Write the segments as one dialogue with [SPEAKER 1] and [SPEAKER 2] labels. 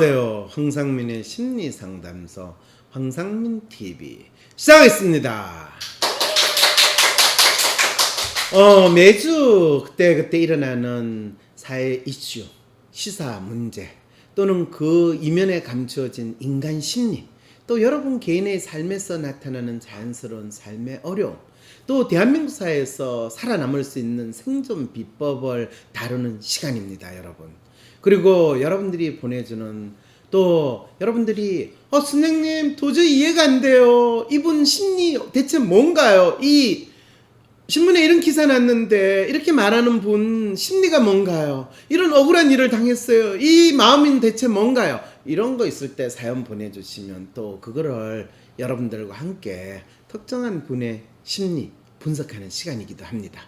[SPEAKER 1] 안녕하세요. 황상민의 심리상담소 황상민TV 시작하겠습니다. 매주 그때 일어나는 사회 이슈, 시사 문제 또는 그 이면에 감추어진 인간 심리, 또 여러분 개인의 삶에서 나타나는 자연스러운 삶의 어려움, 또 대한민국 사회에서 살아남을 수 있는 생존 비법을 다루는 시간입니다, 여러분. 그리고 여러분들이 보내주는, 또 여러분들이 선생님 도저히 이해가 안 돼요, 이분 심리 대체 뭔가요, 이 신문에 이런 기사 났는데 이렇게 말하는 분 심리가 뭔가요, 이런 억울한 일을 당했어요, 이 마음은 대체 뭔가요, 이런 거 있을 때 사연 보내주시면 또 그거를 여러분들과 함께 특정한 분의 심리 분석하는 시간이기도 합니다.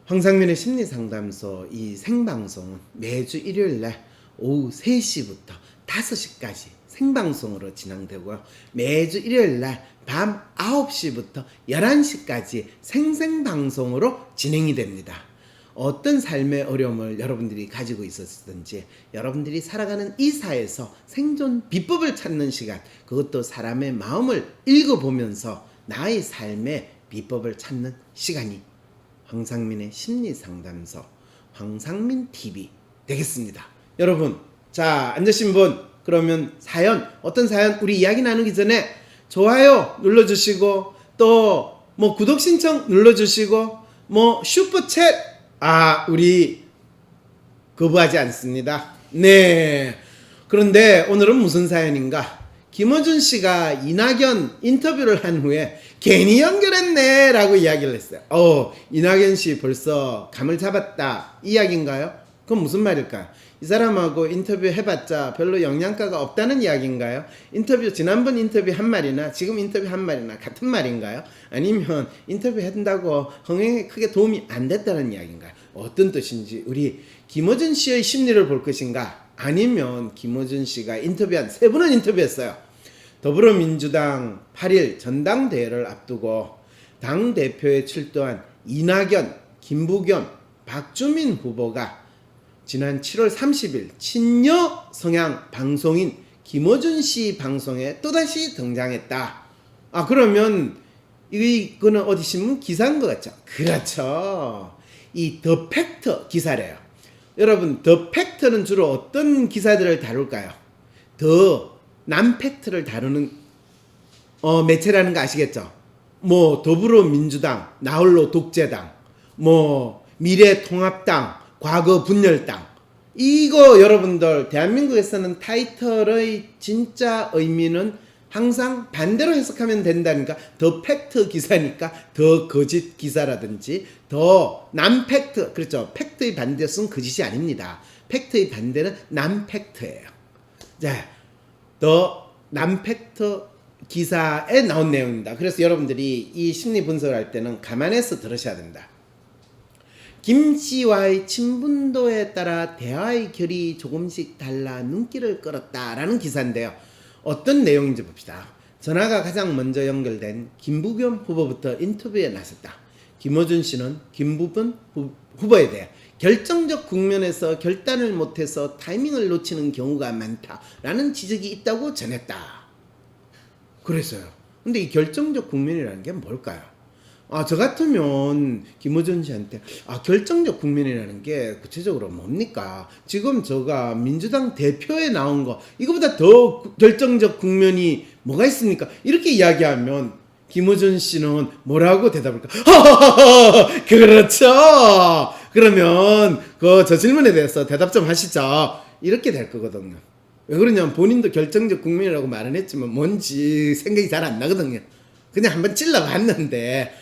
[SPEAKER 1] 황상민의 심리상담소 이 생방송은 매주 일요일날 오후 3시부터 5시까지 생방송으로 진행되고요. 매주 일요일날 밤 9시부터 11시까지 생생방송으로 진행이 됩니다. 어떤 삶의 어려움을 여러분들이 가지고 있었든지 여러분들이 살아가는 이 사회에서 생존 비법을 찾는 시간, 그것도 사람의 마음을 읽어보면서 나의 삶의 비법을 찾는 시간이 황상민의 심리상담소 황상민TV 되겠습니다. 여러분, 자, 앉으신 분, 그러면 사연, 어떤 사연 우리 이야기 나누기 전에 좋아요 눌러주시고, 또 뭐 구독 신청 눌러주시고, 뭐 슈퍼챗 우리 거부하지 않습니다. 네. 그런데 오늘은 무슨 사연인가? 김어준 씨가 이낙연 인터뷰를 한 후에 괜히 연결했네 라고 이야기를 했어요. 이낙연 씨 벌써 감을 잡았다, 이 이야기인가요? 그건 무슨 말일까요? 이 사람하고 인터뷰 해봤자 별로 영양가가 없다는 이야기인가요? 지난번 인터뷰 한 말이나 지금 인터뷰 한 말이나 같은 말인가요? 아니면 인터뷰 한다고 흥행에 크게 도움이 안 됐다는 이야기인가요? 어떤 뜻인지 우리 김어준 씨의 심리를 볼 것인가? 아니면 김어준 씨가 인터뷰한 3분을 인터뷰했어요. 더불어민주당 8일 전당대회를 앞두고 당대표에 출두한 이낙연, 김부겸, 박주민 후보가 지난 7월 30일 친여 성향 방송인 김어준 씨 방송에 또다시 등장했다. 그러면 이거는 어디 신문 기사인 것 같죠? 그렇죠. 이 더 팩트 기사래요. 여러분, 더 팩트는 주로 어떤 기사들을 다룰까요? 더 남팩트를 다루는 매체라는 거 아시겠죠? 뭐 더불어민주당, 나홀로 독재당, 뭐 미래통합당, 과거 분열당, 이거 여러분들 대한민국에서는 타이틀의 진짜 의미는 항상 반대로 해석하면 된다니까. 더 팩트 기사니까 더 거짓 기사라든지, 더 남팩트, 그렇죠. 팩트의 반대는 거짓이 아닙니다. 팩트의 반대는 남팩트예요. 자, 더 남팩트 기사에 나온 내용입니다. 그래서 여러분들이 이 심리 분석을 할 때는 감안해서 들으셔야 된다. 김 씨와의 친분도에 따라 대화의 결이 조금씩 달라 눈길을 끌었다라는 기사인데요. 어떤 내용인지 봅시다. 전화가 가장 먼저 연결된 김부겸 후보부터 인터뷰에 나섰다. 김어준 씨는 김부겸 후보에 대해 결정적 국면에서 결단을 못해서 타이밍을 놓치는 경우가 많다라는 지적이 있다고 전했다. 그랬어요. 근데 이 결정적 국면이라는 게 뭘까요? 저 같으면 김어준 씨한테 결정적 국면이라는 게 구체적으로 뭡니까? 지금 제가 민주당 대표에 나온 거, 이거보다 더 결정적 국면이 뭐가 있습니까? 이렇게 이야기하면 김어준 씨는 뭐라고 대답할까? 그렇죠. 그러면 저 질문에 대해서 대답 좀 하시죠. 이렇게 될 거거든요. 왜 그러냐면 본인도 결정적 국면이라고 말은 했지만 뭔지 생각이 잘 안 나거든요. 그냥 한번 찔러봤는데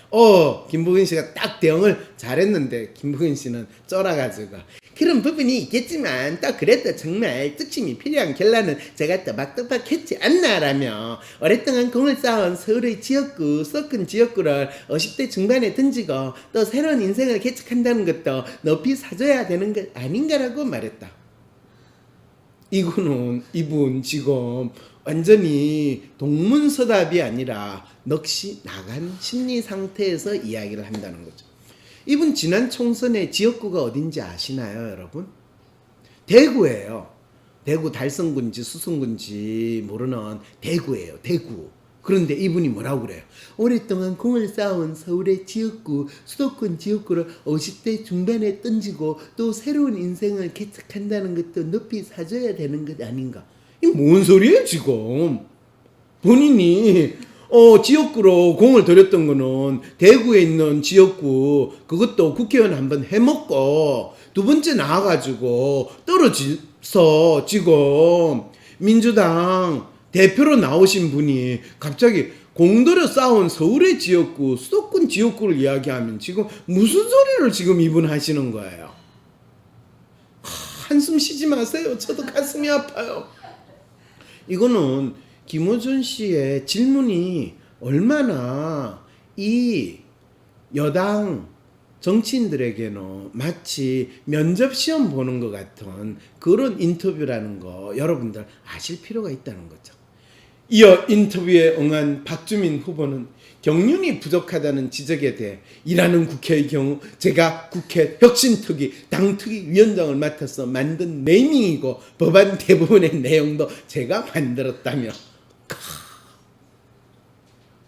[SPEAKER 1] 김부겸 씨가 딱 대응을 잘했는데 김부겸 씨는 쫄아가지고 그런 부분이 있겠지만 또 그래도 정말 뜻심이 필요한 결론은 제가 또박또박했지 않나라며 오랫동안 공을 쌓은 서울의 지역구, 썩은 지역구를 50대 중반에 던지고 또 새로운 인생을 개척한다는 것도 높이 사줘야 되는 것 아닌가라고 말했다. 이분 지금 완전히 동문서답이 아니라 넋이 나간 심리 상태에서 이야기를 한다는 거죠. 이분 지난 총선의 지역구가 어딘지 아시나요, 여러분? 대구예요. 대구 달성군지 수성군지 모르는 대구예요. 대구. 그런데 이분이 뭐라고 그래요? 오랫동안 공을 쌓아온 서울의 지역구, 수도권 지역구를 50대 중반에 던지고 또 새로운 인생을 개척한다는 것도 높이 사줘야 되는 것 아닌가? 이 뭔 소리예요 지금? 본인이 지역구로 공을 들였던 거는 대구에 있는 지역구 그것도 국회의원 한번 해먹고 두 번째 나와가지고 떨어져서 지금 민주당 대표로 나오신 분이 갑자기 공들여 쌓은 서울의 지역구, 수도권 지역구를 이야기하면 지금 무슨 소리를 지금 이분 하시는 거예요? 한숨 쉬지 마세요. 저도 가슴이 아파요. 이거는 김어준 씨의 질문이 얼마나 이 여당 정치인들에게는 마치 면접 시험 보는 것 같은 그런 인터뷰라는 거 여러분들 아실 필요가 있다는 거죠. 이어 인터뷰에 응한 박주민 후보는 경륜이 부족하다는 지적에 대해 일하는 국회의 경우 제가 국회 혁신특위 당특위 위원장을 맡아서 만든 네이밍이고 법안 대부분의 내용도 제가 만들었다며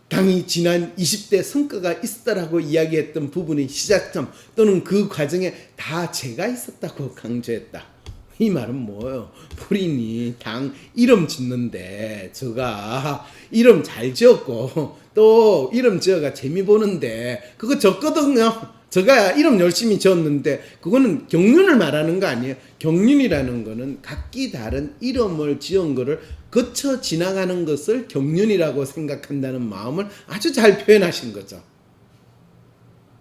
[SPEAKER 1] 당이 지난 20대 성과가 있었다라고 이야기했던 부분의 시작점 또는 그 과정에 다 제가 있었다고 강조했다. 이 말은 뭐예요? 본인이 당 이름 짓는데 제가 이름 잘 지었고 또 이름 지어가 재미 보는데 그거 졌거든요. 제가 이름 열심히 지었는데 그거는 경륜을 말하는 거 아니에요. 경륜이라는 거는 각기 다른 이름을 지은 거를 거쳐 지나가는 것을 경륜이라고 생각한다는 마음을 아주 잘 표현하신 거죠.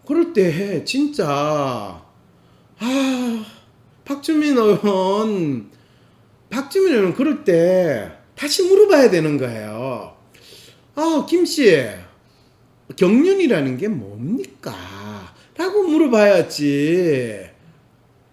[SPEAKER 1] 그럴 때 진짜 박주민 의원 그럴 때 다시 물어봐야 되는 거예요. 김씨 경륜이라는 게 뭡니까? 라고 물어봐야지.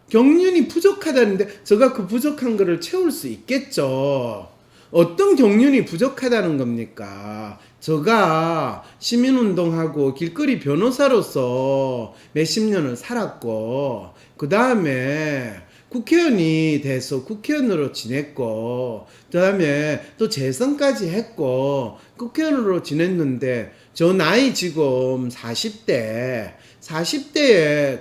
[SPEAKER 1] 경륜이 부족하다는데 제가 그 부족한 거를 채울 수 있겠죠. 어떤 경륜이 부족하다는 겁니까? 제가 시민운동하고 길거리 변호사로서 몇십 년을 살았고 그 다음에 국회의원이 돼서 국회의원으로 지냈고 그 다음에 또 재선까지 했고 국회의원으로 지냈는데 저 나이 지금 40대에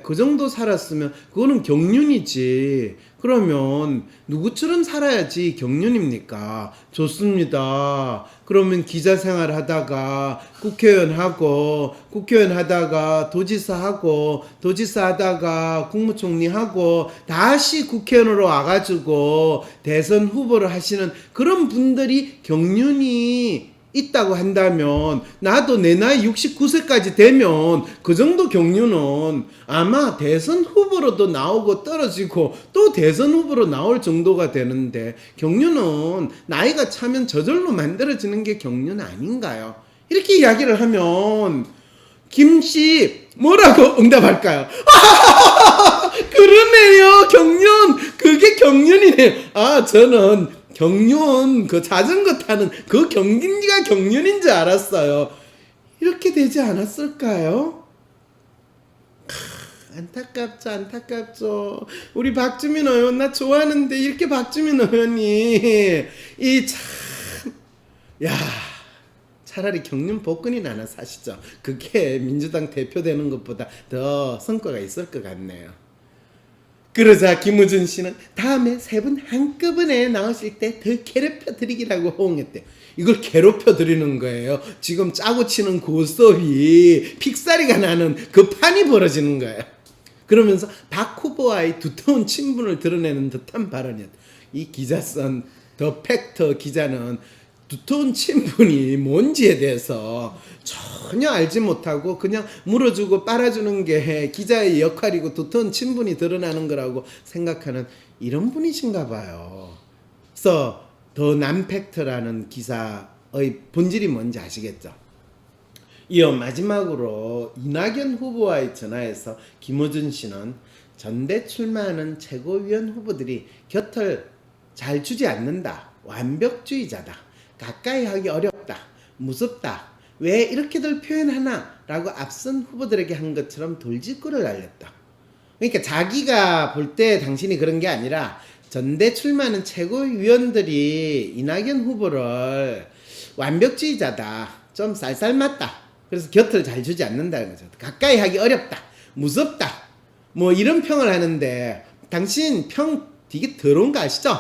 [SPEAKER 1] 그 정도 살았으면 그거는 경륜이지. 그러면 누구처럼 살아야지 경륜입니까? 좋습니다. 그러면 기자 생활 하다가 국회의원 하다가 도지사 하다가 국무총리 하고 다시 국회의원으로 와가지고 대선 후보를 하시는 그런 분들이 경륜이 있다고 한다면 나도 내 나이 69세까지 되면 그 정도 경륜은 아마 대선 후보로도 나오고 떨어지고 또 대선 후보로 나올 정도가 되는데 경륜은 나이가 차면 저절로 만들어지는 게 경륜 아닌가요? 이렇게 이야기를 하면 김씨 뭐라고 응답할까요? 그러네요. 경륜 그게 경륜이네요. 저는 경륜 그 자전거 타는 그 경기가 경륜인 줄 알았어요. 이렇게 되지 않았을까요? 안타깝죠. 우리 박주민 의원 나 좋아하는데 이렇게 박주민 의원이 차라리 경륜 복권이나 하나 사시죠. 그게 민주당 대표 되는 것보다 더 성과가 있을 것 같네요. 그러자 김어준 씨는 다음에 세 분 한꺼번에 나오실 때 더 괴롭혀 드리기라고 호응했대요. 이걸 괴롭혀 드리는 거예요. 지금 짜고 치는 고스톱이 픽사리가 나는 그 판이 벌어지는 거예요. 그러면서 박 후보와의 두터운 친분을 드러내는 듯한 발언이었다. 이 기자 쓴 더 팩터 기자는 두터운 친분이 뭔지에 대해서 전혀 알지 못하고 그냥 물어주고 빨아주는 게 기자의 역할이고 두터운 친분이 드러나는 거라고 생각하는 이런 분이신가 봐요. 그래서 더 남팩트라는 기사의 본질이 뭔지 아시겠죠? 이어 마지막으로 이낙연 후보와의 전화에서 김어준 씨는 전대 출마하는 최고위원 후보들이 곁을 잘 주지 않는다. 완벽주의자다. 가까이 하기 어렵다. 무섭다. 왜 이렇게들 표현하나? 라고 앞선 후보들에게 한 것처럼 돌직구를 날렸다. 그러니까 자기가 볼 때 당신이 그런 게 아니라 전대 출마하는 최고위원들이 이낙연 후보를 완벽주의자다, 좀 쌀쌀맞다, 그래서 곁을 잘 주지 않는다는 거죠. 가까이 하기 어렵다, 무섭다, 뭐 이런 평을 하는데, 당신 평 되게 더러운 거 아시죠?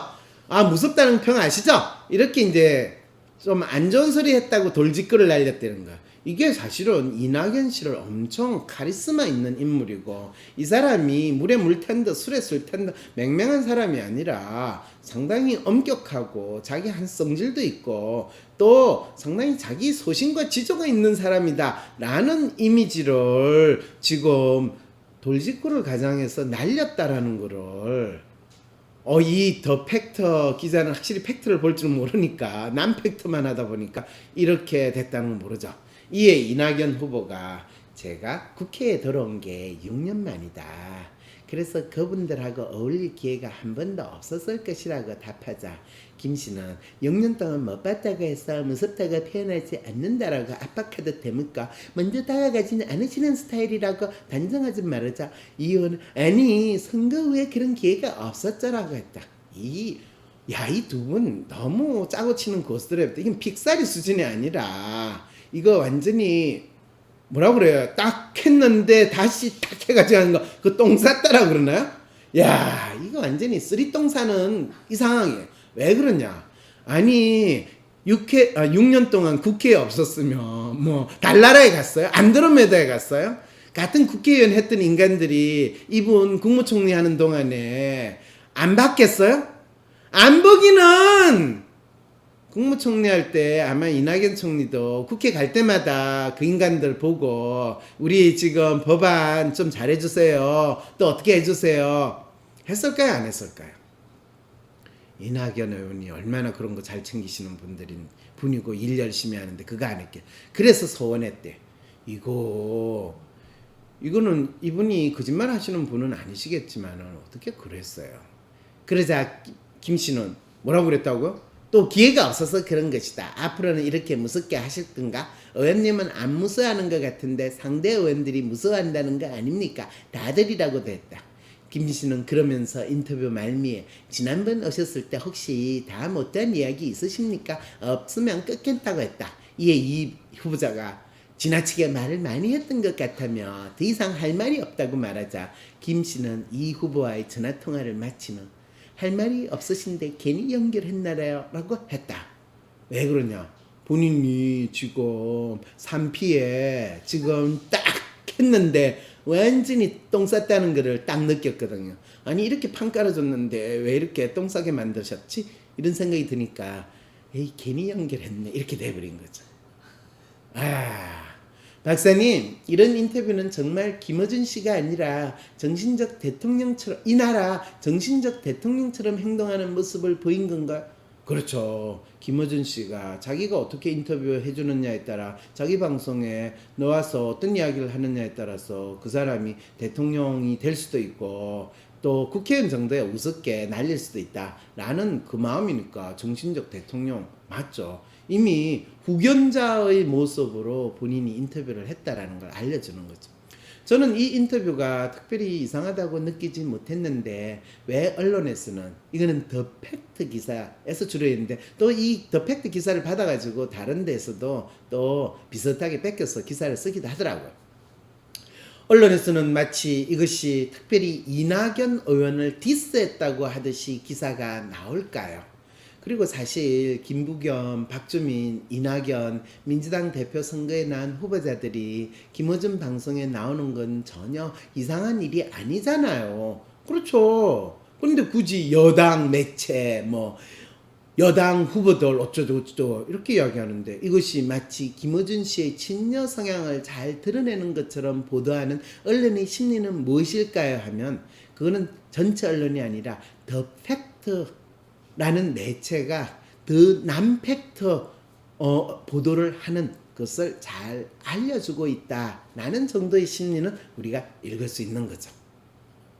[SPEAKER 1] 아, 무섭다는 평 아시죠? 이렇게 이제 좀 안 좋은 소리 했다고 돌직구를 날렸다는 거야. 이게 사실은 이낙연 씨를 엄청 카리스마 있는 인물이고, 이 사람이 물에 물 탄 듯 술에 술 탄 듯 맹맹한 사람이 아니라 상당히 엄격하고 자기 한 성질도 있고 또 상당히 자기 소신과 지조가 있는 사람이다 라는 이미지를 지금 돌직구를 가장해서 날렸다라는 거를, 이 더 팩터 기자는 확실히 팩트를 볼 줄 모르니까 남 팩트만 하다 보니까 이렇게 됐다는 건 모르죠. 이에 이낙연 후보가 제가 국회에 들어온 게 6년 만이다, 그래서 그분들하고 어울릴 기회가 한 번도 없었을 것이라고 답하자, 김 씨는 6년 동안 못 봤다고 해서 무섭다고 표현하지 않는다라고 압박하듯 대묻고 먼저 다가가지는 않으시는 스타일이라고 단정하지 말하자, 이 의원은 아니 선거 후에 그런 기회가 없었죠라고 했다. 이 두 분 너무 짜고 치는 고스톱. 이건 픽사리 수준이 아니라 이거 완전히 뭐라 그래요? 딱 했는데 다시 딱 해가지고 하는 거, 그 똥 쌌다라 그러나요? 야, 이거 완전히 쓰리똥 싸는 이 상황이에요. 왜 그러냐? 아니 6년 동안 국회에 없었으면 뭐 달나라에 갔어요? 안드로메다에 갔어요? 같은 국회의원 했던 인간들이 이분 국무총리 하는 동안에 안 봤겠어요? 안 보기는, 국무총리 할 때 아마 이낙연 총리도 국회 갈 때마다 그 인간들 보고 우리 지금 법안 좀 잘해주세요, 또 어떻게 해주세요 했을까요? 안 했을까요? 이낙연 의원이 얼마나 그런 거 잘 챙기시는 분이고 일 열심히 하는데 그거 안 했게. 그래서 소원했대. 이거는 이분이 거짓말 하시는 분은 아니시겠지만은 어떻게 그랬어요. 그러자 김 씨는 뭐라고 그랬다고요? 또 기회가 없어서 그런 것이다. 앞으로는 이렇게 무섭게 하실 건가? 의원님은 안 무서워하는 것 같은데 상대 의원들이 무서워한다는 거 아닙니까? 다들이라고도 했다. 김 씨는 그러면서 인터뷰 말미에 지난번 오셨을 때 혹시 다 못한 이야기 있으십니까? 없으면 끊겠다고 했다. 이에 이 후보자가 지나치게 말을 많이 했던 것 같다며 더 이상 할 말이 없다고 말하자, 김 씨는 이 후보와의 전화통화를 마치며 할 말이 없으신데 괜히 연결했나라요? 라고 했다. 왜 그러냐? 본인이 지금 3피에 지금 딱 했는데 완전히 똥 쌌다는 거를 딱 느꼈거든요. 아니 이렇게 판 깔아줬는데 왜 이렇게 똥 싸게 만드셨지? 이런 생각이 드니까 에이 괜히 연결했네 이렇게 돼버린 거죠. 박사님, 이런 인터뷰는 정말 김어준 씨가 아니라 정신적 대통령처럼, 이 나라 정신적 대통령처럼 행동하는 모습을 보인 건가요? 그렇죠. 김어준 씨가 자기가 어떻게 인터뷰 해주느냐에 따라, 자기 방송에 나와서 어떤 이야기를 하느냐에 따라서 그 사람이 대통령이 될 수도 있고 또 국회의원 정도에 우습게 날릴 수도 있다라는 그 마음이니까 정신적 대통령 맞죠. 이미 후견자의 모습으로 본인이 인터뷰를 했다라는 걸 알려주는 거죠. 저는 이 인터뷰가 특별히 이상하다고 느끼지 못했는데 왜 언론에서는, 이거는 더 팩트 기사에서 주로 했는데 또 이 더 팩트 기사를 받아가지고 다른 데서도 또 비슷하게 뺏겨서 기사를 쓰기도 하더라고요. 언론에서는 마치 이것이 특별히 이낙연 의원을 디스했다고 하듯이 기사가 나올까요? 그리고 사실 김부겸, 박주민, 이낙연, 민주당 대표 선거에 난 후보자들이 김어준 방송에 나오는 건 전혀 이상한 일이 아니잖아요. 그렇죠. 그런데 굳이 여당 매체, 여당 후보들 어쩌고 이렇게 이야기하는데, 이것이 마치 김어준 씨의 친여 성향을 잘 드러내는 것처럼 보도하는 언론의 심리는 무엇일까요? 하면 그거는 전체 언론이 아니라 더 팩트 라는 매체가 더 남팩터 보도를 하는 것을 잘 알려주고 있다라는 정도의 심리는 우리가 읽을 수 있는 거죠.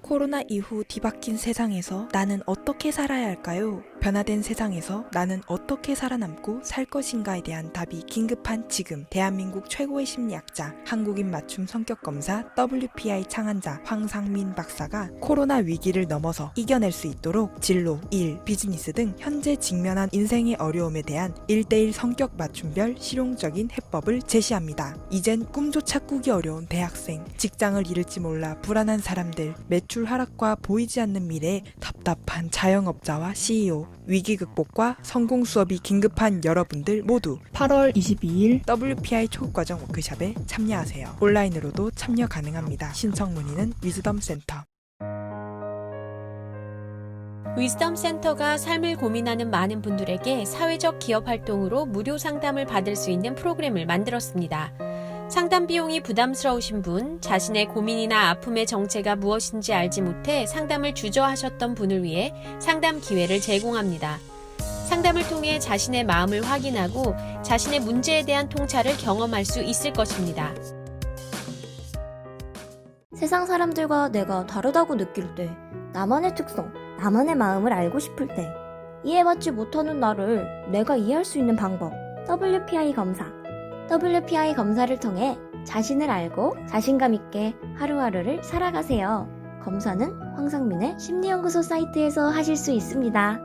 [SPEAKER 2] 코로나 이후 뒤바뀐 세상에서 나는 어떻게 살아야 할까요? 변화된 세상에서 나는 어떻게 살아남고 살 것인가에 대한 답이 긴급한 지금, 대한민국 최고의 심리학자, 한국인 맞춤 성격검사 WPI 창안자 황상민 박사가 코로나 위기를 넘어서 이겨낼 수 있도록 진로, 일, 비즈니스 등 현재 직면한 인생의 어려움에 대한 1:1 성격 맞춤별 실용적인 해법을 제시합니다. 이젠 꿈조차 꾸기 어려운 대학생, 직장을 잃을지 몰라 불안한 사람들, 매출 하락과 보이지 않는 미래에 답답한 자영업자와 CEO, 위기 극복과 성공 수업이 긴급한 여러분들 모두 8월 22일 WPI 초급과정 워크숍에 참여하세요. 온라인으로도 참여 가능합니다. 신청 문의는 위즈덤 센터.
[SPEAKER 3] 위즈덤 센터가 삶을 고민하는 많은 분들에게 사회적 기업 활동으로 무료 상담을 받을 수 있는 프로그램을 만들었습니다. 상담 비용이 부담스러우신 분, 자신의 고민이나 아픔의 정체가 무엇인지 알지 못해 상담을 주저하셨던 분을 위해 상담 기회를 제공합니다. 상담을 통해 자신의 마음을 확인하고 자신의 문제에 대한 통찰을 경험할 수 있을 것입니다.
[SPEAKER 4] 세상 사람들과 내가 다르다고 느낄 때, 나만의 특성, 나만의 마음을 알고 싶을 때, 이해받지 못하는 나를 내가 이해할 수 있는 방법, WPI 검사. WPI 검사를 통해 자신을 알고 자신감 있게 하루하루를 살아가세요. 검사는 황상민의 심리연구소 사이트에서 하실 수 있습니다.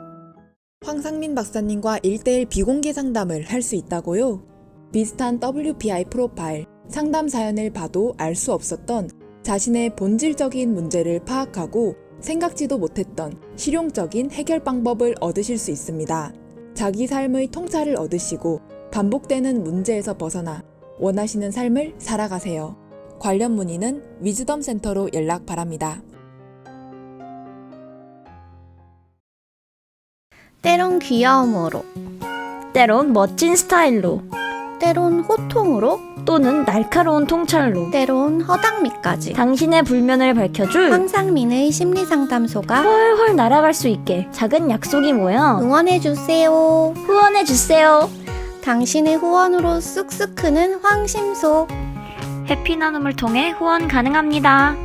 [SPEAKER 2] 황상민 박사님과 1:1 비공개 상담을 할 수 있다고요? 비슷한 WPI 프로파일, 상담 사연을 봐도 알 수 없었던 자신의 본질적인 문제를 파악하고 생각지도 못했던 실용적인 해결 방법을 얻으실 수 있습니다. 자기 삶의 통찰을 얻으시고 반복되는 문제에서 벗어나 원하시는 삶을 살아가세요. 관련 문의는 위즈덤 센터로 연락 바랍니다.
[SPEAKER 4] 때론 귀여움으로, 때론 멋진 스타일로, 때론 호통으로, 또는 날카로운 통찰로, 때론 허당미까지 당신의 불면을 밝혀줄 황상민의 심리상담소가 훨훨 날아갈 수 있게 작은 약속이 모여 응원해주세요. 후원해주세요. 당신의 후원으로 쑥쑥 크는 황심소. 해피 나눔을 통해 후원 가능합니다.